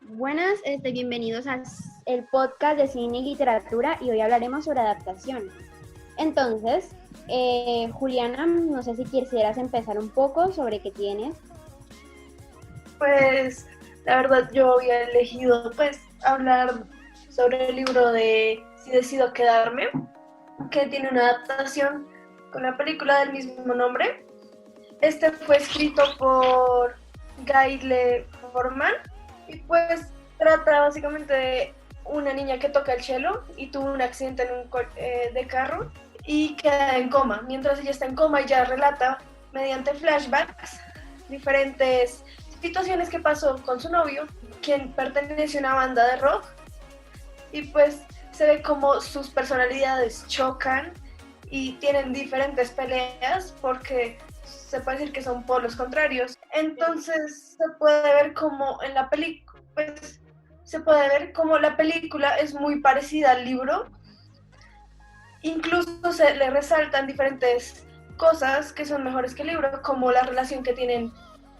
Buenas, bienvenidos al podcast de cine y literatura y hoy hablaremos sobre adaptaciones. Entonces, Juliana, no sé si quisieras empezar un poco sobre qué tienes. Pues la verdad yo había elegido hablar sobre el libro de Si decido quedarme, que tiene una adaptación con la película del mismo nombre. Este fue escrito por Gayle Forman y pues trata básicamente de una niña que toca el cello y tuvo un accidente en un de carro y queda en coma. Mientras ella está en coma, ella relata mediante flashbacks diferentes situaciones que pasó con su novio, quien pertenece a una banda de rock, y pues se ve como sus personalidades chocan y tienen diferentes peleas porque se puede decir que son polos contrarios. Entonces se puede ver como en la película, se puede ver como la película es muy parecida al libro. Incluso se le resaltan diferentes cosas que son mejores que el libro, como la relación que tienen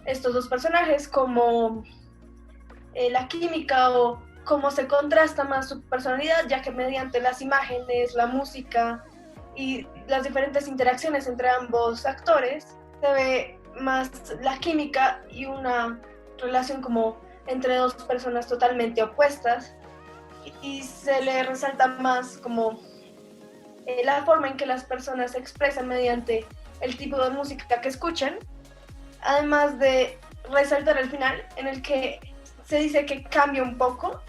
estos dos personajes, como la química o cómo se contrasta más su personalidad, ya que mediante las imágenes, la música y las diferentes interacciones entre ambos actores se ve más la química y una relación como entre dos personas totalmente opuestas, y se le resalta más como la forma en que las personas se expresan mediante el tipo de música que escuchan, además de resaltar el final en el que se dice que cambia un poco,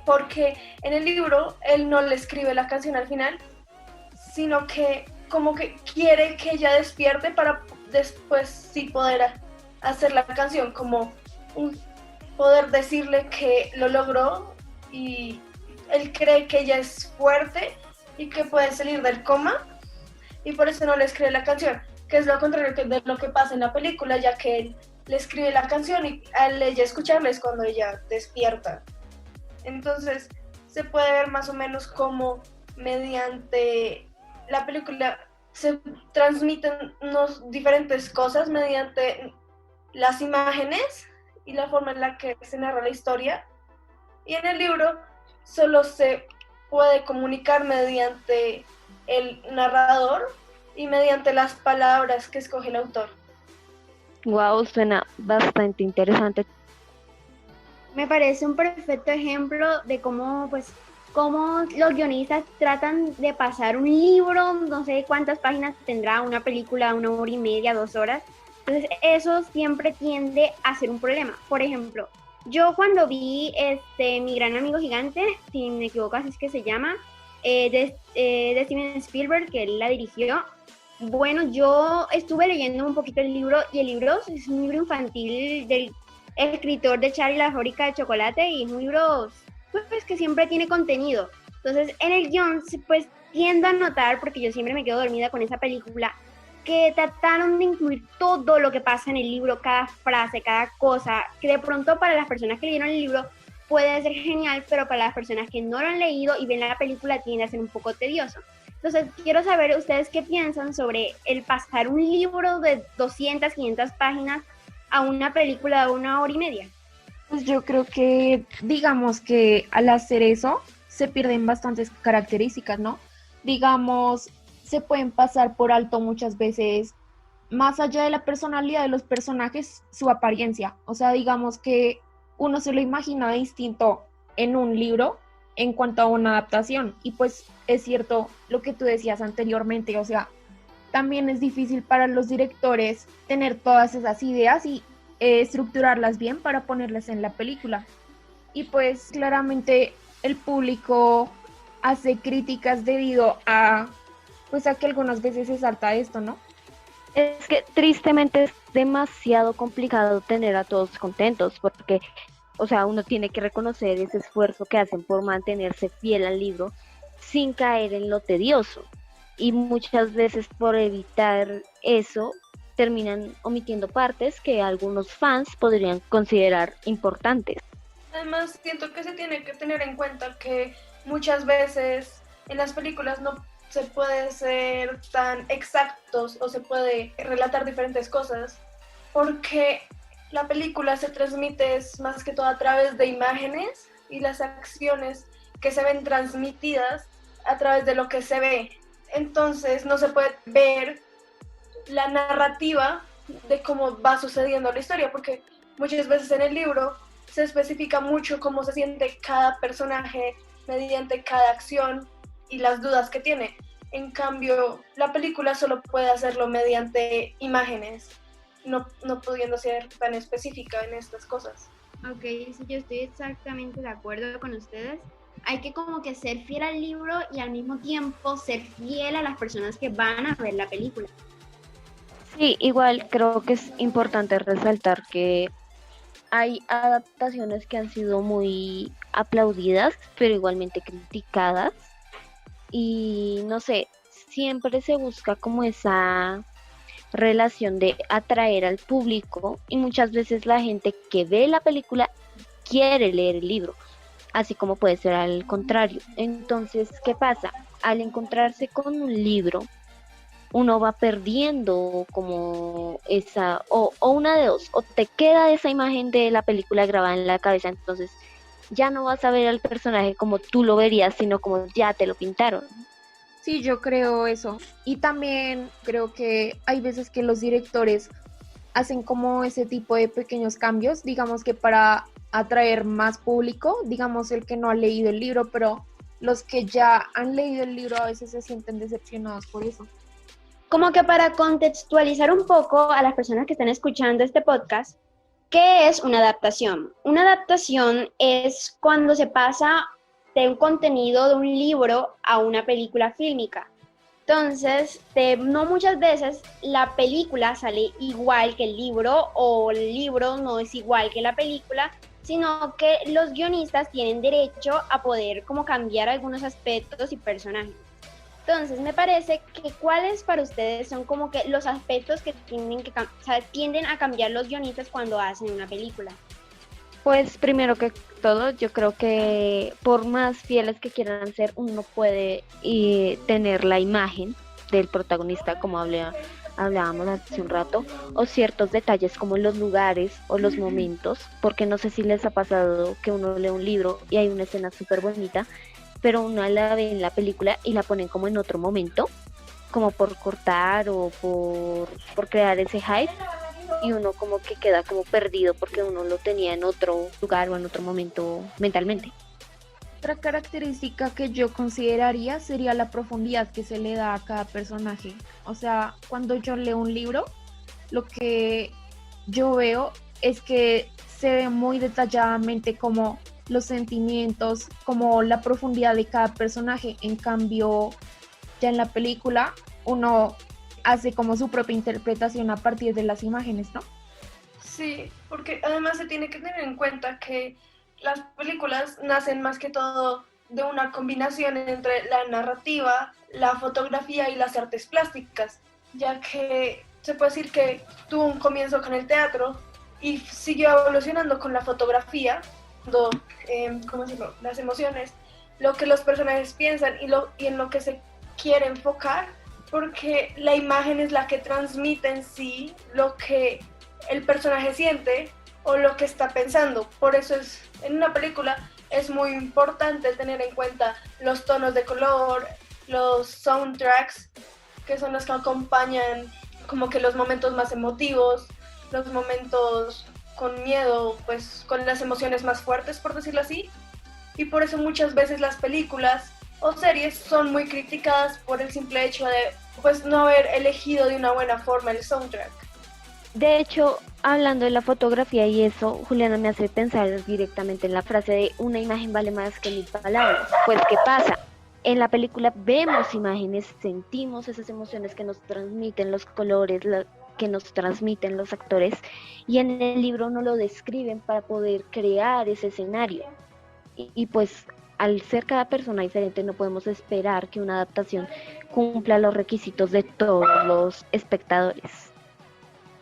porque en el libro él no le escribe la canción al final, sino que como que quiere que ella despierte para después sí poder hacer la canción, como poder decirle que lo logró y él cree que ella es fuerte y que puede salir del coma, y por eso no le escribe la canción, que es lo contrario de lo que pasa en la película, ya que él le escribe la canción y al ella escucharla es cuando ella despierta. Entonces se puede ver más o menos cómo mediante la película se transmiten unas diferentes cosas mediante las imágenes y la forma en la que se narra la historia, y en el libro solo se puede comunicar mediante el narrador y mediante las palabras que escoge el autor. Wow, suena bastante interesante. Me parece un perfecto ejemplo de cómo los guionistas tratan de pasar un libro, no sé cuántas páginas tendrá, una película, 1 hora y media, 2 horas. Entonces eso siempre tiende a ser un problema. Por ejemplo, yo cuando vi Mi Gran Amigo Gigante, si me equivoco así es que se llama, de Steven Spielberg, que él la dirigió. Bueno, yo estuve leyendo un poquito el libro y el libro es un libro infantil del escritor de Charlie la fábrica de chocolate, y es un libro pues que siempre tiene contenido. Entonces en el guión pues tiendo a notar, porque yo siempre me quedo dormida con esa película, que trataron de incluir todo lo que pasa en el libro, cada frase, cada cosa, que de pronto para las personas que leyeron el libro puede ser genial, pero para las personas que no lo han leído y ven la película tiende a ser un poco tedioso. Entonces, quiero saber ustedes qué piensan sobre el pasar un libro de 200, 500 páginas a una película de 1 hora y media. Pues yo creo que, digamos que al hacer eso, se pierden bastantes características, ¿no? Digamos, se pueden pasar por alto muchas veces, más allá de la personalidad de los personajes, su apariencia. O sea, digamos que uno se lo imagina distinto en un libro en cuanto a una adaptación. Y pues es cierto lo que tú decías anteriormente, o sea, también es difícil para los directores tener todas esas ideas y estructurarlas bien para ponerlas en la película. Y pues claramente el público hace críticas debido a, pues a que algunas veces se salta esto, ¿no? Es que tristemente es demasiado complicado tener a todos contentos porque, o sea, uno tiene que reconocer ese esfuerzo que hacen por mantenerse fiel al libro sin caer en lo tedioso. Y muchas veces por evitar eso terminan omitiendo partes que algunos fans podrían considerar importantes. Además, siento que se tiene que tener en cuenta que muchas veces en las películas no se puede ser tan exactos o se puede relatar diferentes cosas, porque la película se transmite es más que todo a través de imágenes y las acciones que se ven transmitidas a través de lo que se ve. Entonces no se puede ver la narrativa de cómo va sucediendo la historia, porque muchas veces en el libro se especifica mucho cómo se siente cada personaje mediante cada acción y las dudas que tiene. En cambio, la película solo puede hacerlo mediante imágenes, no pudiendo ser tan específica en estas cosas. Ok, sí, yo estoy exactamente de acuerdo con ustedes. Hay que como que ser fiel al libro y al mismo tiempo ser fiel a las personas que van a ver la película. Sí, igual creo que es importante resaltar que hay adaptaciones que han sido muy aplaudidas, pero igualmente criticadas. Y no sé, siempre se busca como esa relación de atraer al público y muchas veces la gente que ve la película quiere leer el libro, así como puede ser al contrario. Entonces, ¿qué pasa? Al encontrarse con un libro, uno va perdiendo como esa, o una de dos, o te queda esa imagen de la película grabada en la cabeza, entonces ya no vas a ver al personaje como tú lo verías, sino como ya te lo pintaron. Sí, yo creo eso. Y también creo que hay veces que los directores hacen como ese tipo de pequeños cambios, digamos que para atraer más público, digamos el que no ha leído el libro, pero los que ya han leído el libro a veces se sienten decepcionados por eso. Como que para contextualizar un poco a las personas que están escuchando este podcast, ¿qué es una adaptación? Una adaptación es cuando se pasa de un contenido de un libro a una película fílmica. Entonces, no muchas veces la película sale igual que el libro o el libro no es igual que la película, sino que los guionistas tienen derecho a poder como cambiar algunos aspectos y personajes. Entonces, me parece que cuáles para ustedes son como que los aspectos que tienden a cambiar los guionistas cuando hacen una película. Pues primero que todo, yo creo que por más fieles que quieran ser, uno puede tener la imagen del protagonista, como hablábamos hace un rato, o ciertos detalles como los lugares o los momentos, porque no sé si les ha pasado que uno lee un libro y hay una escena súper bonita, pero uno la ve en la película y la ponen como en otro momento, como por cortar o por crear ese hype, y uno como que queda como perdido porque uno lo tenía en otro lugar o en otro momento mentalmente. Otra característica que yo consideraría sería la profundidad que se le da a cada personaje. O sea, cuando yo leo un libro, lo que yo veo es que se ve muy detalladamente como los sentimientos, como la profundidad de cada personaje. En cambio, ya en la película, uno hace como su propia interpretación a partir de las imágenes, ¿no? Sí, porque además se tiene que tener en cuenta que las películas nacen más que todo de una combinación entre la narrativa, la fotografía y las artes plásticas, ya que se puede decir que tuvo un comienzo con el teatro y siguió evolucionando con la fotografía, ¿cómo decirlo? Las emociones, lo que los personajes piensan y en lo que se quiere enfocar, porque la imagen es la que transmite en sí lo que el personaje siente o lo que está pensando. Por eso en una película es muy importante tener en cuenta los tonos de color, los soundtracks, que son los que acompañan como que los momentos más emotivos, los momentos con miedo, pues con las emociones más fuertes, por decirlo así. Y por eso muchas veces las películas o series son muy criticadas por el simple hecho de pues no haber elegido de una buena forma el soundtrack. De hecho, hablando de la fotografía y eso, Juliana me hace pensar directamente en la frase de una imagen vale más que 1000 palabras. Pues, ¿qué pasa? En la película vemos imágenes, sentimos esas emociones que nos transmiten los colores, que nos transmiten los actores, y en el libro no lo describen para poder crear ese escenario. Y pues al ser cada persona diferente no podemos esperar que una adaptación cumpla los requisitos de todos los espectadores.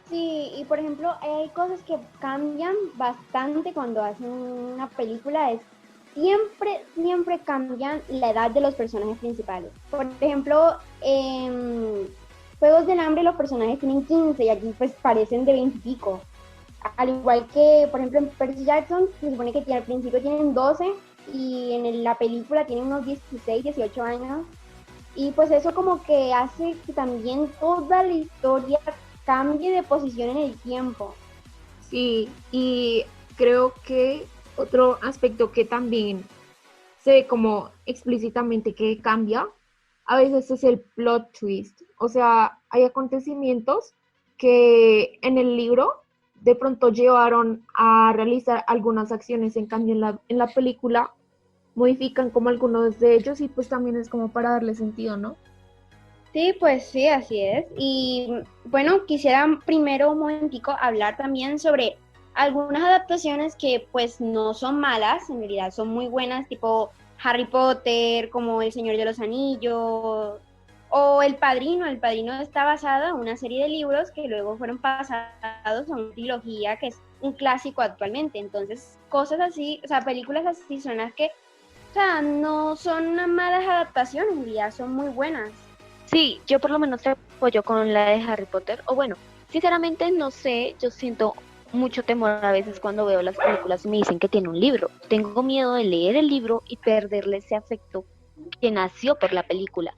Sí, y por ejemplo, hay cosas que cambian bastante cuando hacen una película, siempre cambian la edad de los personajes principales. Por ejemplo, en Juegos del Hambre los personajes tienen 15 y aquí pues parecen de 20 y pico. al igual que, por ejemplo, en Percy Jackson, se supone que al principio tienen 12 y en la película tienen unos 16, 18 años. Y pues eso como que hace que también toda la historia cambie de posición en el tiempo. Sí, y creo que otro aspecto que también se ve como explícitamente que cambia, a veces es el plot twist. O sea, hay acontecimientos que en el libro de pronto llevaron a realizar algunas acciones, en cambio en la película modifican como algunos de ellos y pues también es como para darle sentido, ¿no? Sí, pues sí, así es. Y bueno, quisiera primero un momentico hablar también sobre algunas adaptaciones que pues no son malas, en realidad son muy buenas, tipo Harry Potter, como El Señor de los Anillos, o El Padrino. El Padrino está basado en una serie de libros que luego fueron pasados a una trilogía que es un clásico actualmente. Entonces, cosas así, o sea, películas así son las que, o sea, no son unas malas adaptaciones, en realidad son muy buenas. Sí, yo por lo menos te apoyo con la de Harry Potter, o bueno, sinceramente no sé, yo siento mucho temor a veces cuando veo las películas y me dicen que tiene un libro. Tengo miedo de leer el libro y perderle ese afecto que nació por la película.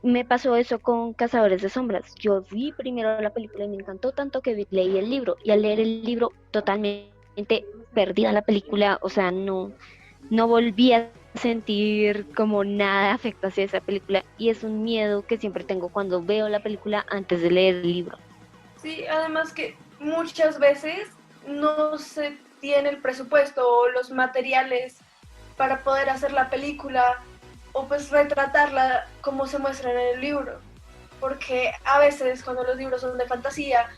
Me pasó eso con Cazadores de Sombras. Yo vi primero la película y me encantó tanto que leí el libro, y al leer el libro totalmente perdida la película, o sea, no volví a sentir como nada afecto hacia esa película, y es un miedo que siempre tengo cuando veo la película antes de leer el libro. Sí, además que muchas veces no se tiene el presupuesto o los materiales para poder hacer la película o pues retratarla como se muestra en el libro. Porque a veces cuando los libros son de fantasía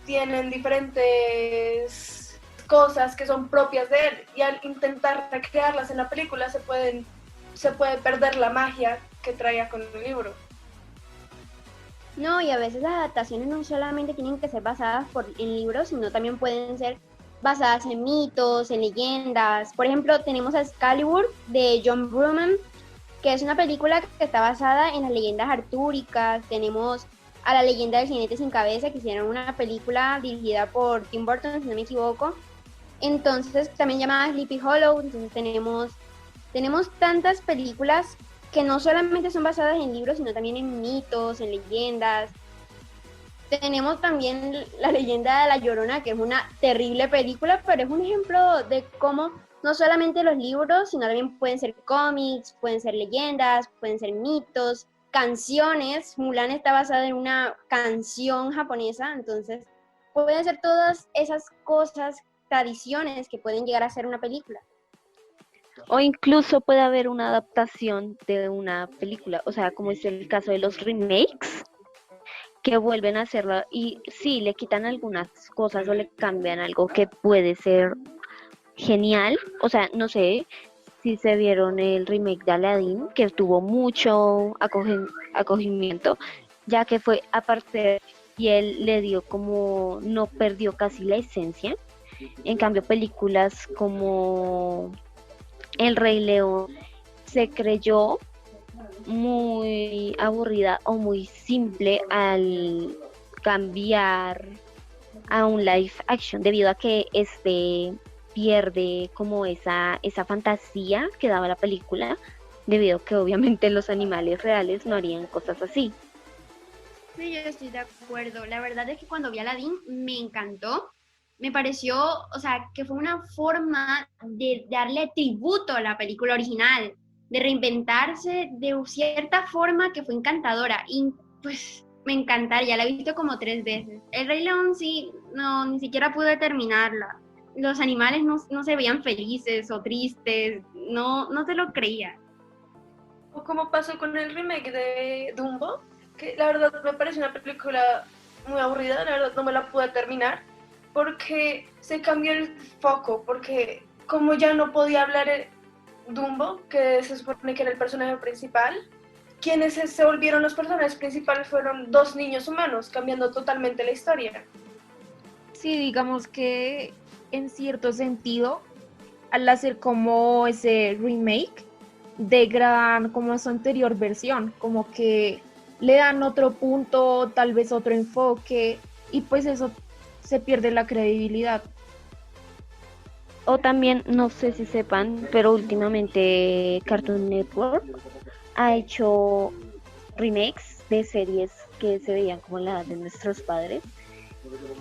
tienen diferentes cosas que son propias de él y al intentar recrearlas en la película se puede perder la magia que traía con el libro. No, y a veces las adaptaciones no solamente tienen que ser basadas en libros, sino también pueden ser basadas en mitos, en leyendas. Por ejemplo, tenemos a Excalibur de John Bruman, que es una película que está basada en las leyendas artúricas. Tenemos a la leyenda del jinete sin cabeza, que hicieron una película dirigida por Tim Burton, si no me equivoco. Entonces, también llamada Sleepy Hollow. Entonces, tenemos tantas películas que no solamente son basadas en libros, sino también en mitos, en leyendas. Tenemos también la leyenda de La Llorona, que es una terrible película, pero es un ejemplo de cómo no solamente los libros, sino también pueden ser cómics, pueden ser leyendas, pueden ser mitos, canciones. Mulan está basada en una canción japonesa, entonces pueden ser todas esas cosas, tradiciones que pueden llegar a ser una película. O incluso puede haber una adaptación de una película, o sea, como es el caso de los remakes, que vuelven a hacerla y sí, le quitan algunas cosas o le cambian algo que puede ser genial. O sea, no sé si se vieron el remake de Aladdin, que tuvo mucho acogimiento, ya que fue aparte y él le dio como, no perdió casi la esencia. En cambio, películas como El Rey León se creyó muy aburrida o muy simple al cambiar a un live action, debido a que este pierde como esa fantasía que daba la película, debido a que obviamente los animales reales no harían cosas así. Sí, yo estoy de acuerdo. La verdad es que cuando vi Aladdin me encantó. Me pareció, o sea, que fue una forma de darle tributo a la película original, de reinventarse de cierta forma que fue encantadora. Y pues me encantaría, ya la he visto como 3 veces. El Rey León sí, no, ni siquiera pude terminarla. Los animales no se veían felices o tristes, no se lo creía. O como pasó con el remake de Dumbo, que la verdad me parece una película muy aburrida, la verdad no me la pude terminar, porque se cambió el foco, porque como ya no podía hablar Dumbo, que se supone que era el personaje principal, quienes se volvieron los personajes principales fueron dos niños humanos, cambiando totalmente la historia. Sí, digamos que en cierto sentido, al hacer como ese remake, degradan como su anterior versión, como que le dan otro punto, tal vez otro enfoque, y pues eso se pierde la credibilidad. O también, no sé si sepan, pero últimamente Cartoon Network ha hecho remakes de series que se veían como la edad de nuestros padres,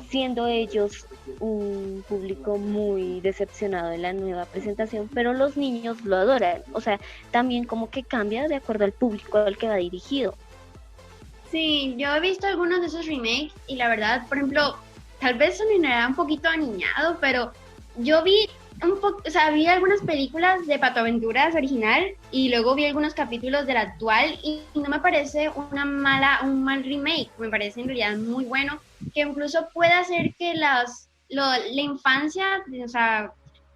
siendo ellos un público muy decepcionado de la nueva presentación, pero los niños lo adoran. O sea, también como que cambia de acuerdo al público al que va dirigido. Sí, yo he visto algunos de esos remakes y la verdad, por ejemplo, tal vez sonará un poquito aniñado, pero yo vi o sea, vi algunas películas de Pato Aventuras original y luego vi algunos capítulos del actual y no me parece un mal remake, me parece en realidad muy bueno, que incluso puede hacer que la infancia, o sea,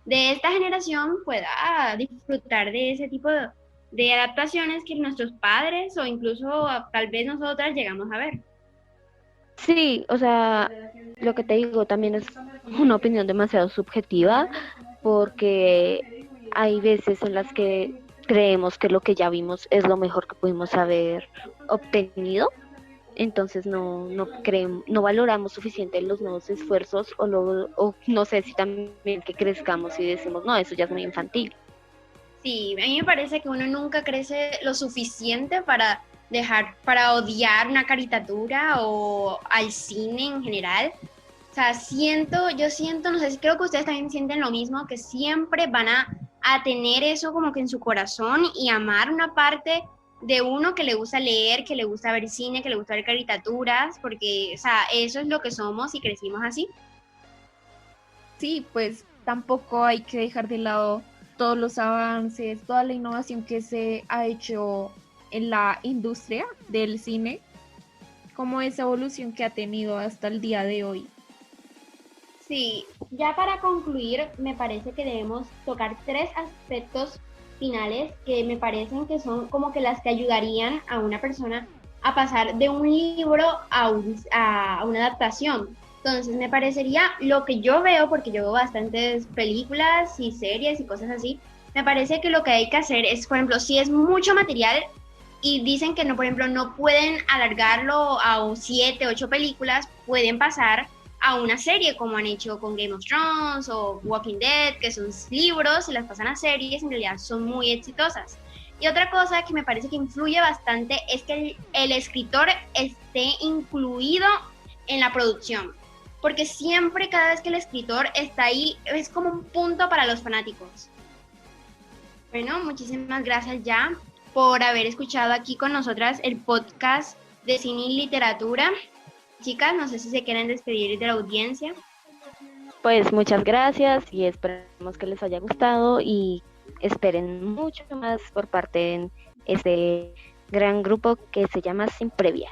de esta generación pueda disfrutar de ese tipo de adaptaciones que nuestros padres o incluso tal vez nosotras llegamos a ver. Sí, o sea, lo que te digo también es una opinión demasiado subjetiva porque hay veces en las que creemos que lo que ya vimos es lo mejor que pudimos haber obtenido, entonces no valoramos suficiente los nuevos esfuerzos o no sé si también que crezcamos y decimos, no, eso ya es muy infantil. Sí, a mí me parece que uno nunca crece lo suficiente para odiar una caricatura o al cine en general. O sea, yo siento, no sé si creo que ustedes también sienten lo mismo, que siempre van a tener eso como que en su corazón y amar una parte de uno que le gusta leer, que le gusta ver cine, que le gusta ver caricaturas, porque, o sea, eso es lo que somos y crecimos así. Sí, pues tampoco hay que dejar de lado todos los avances, toda la innovación que se ha hecho en la industria del cine, como esa evolución que ha tenido hasta el día de hoy. Sí, ya para concluir, me parece que debemos tocar tres aspectos finales que me parecen que son como que las que ayudarían a una persona a pasar de un libro a una adaptación. Entonces, me parecería lo que yo veo, porque yo veo bastantes películas y series y cosas así, me parece que lo que hay que hacer es, por ejemplo, si es mucho material y dicen que no, por ejemplo, no pueden alargarlo a 7, 8 películas, pueden pasar a una serie como han hecho con Game of Thrones o Walking Dead, que son libros y las pasan a series, en realidad son muy exitosas. Y otra cosa que me parece que influye bastante es que el escritor esté incluido en la producción, porque siempre cada vez que el escritor está ahí es como un punto para los fanáticos. Bueno, muchísimas gracias ya por haber escuchado aquí con nosotras el podcast de cine y literatura. Chicas, no sé si se quieren despedir de la audiencia. Pues muchas gracias y esperemos que les haya gustado y esperen mucho más por parte de este gran grupo que se llama Sin Previa.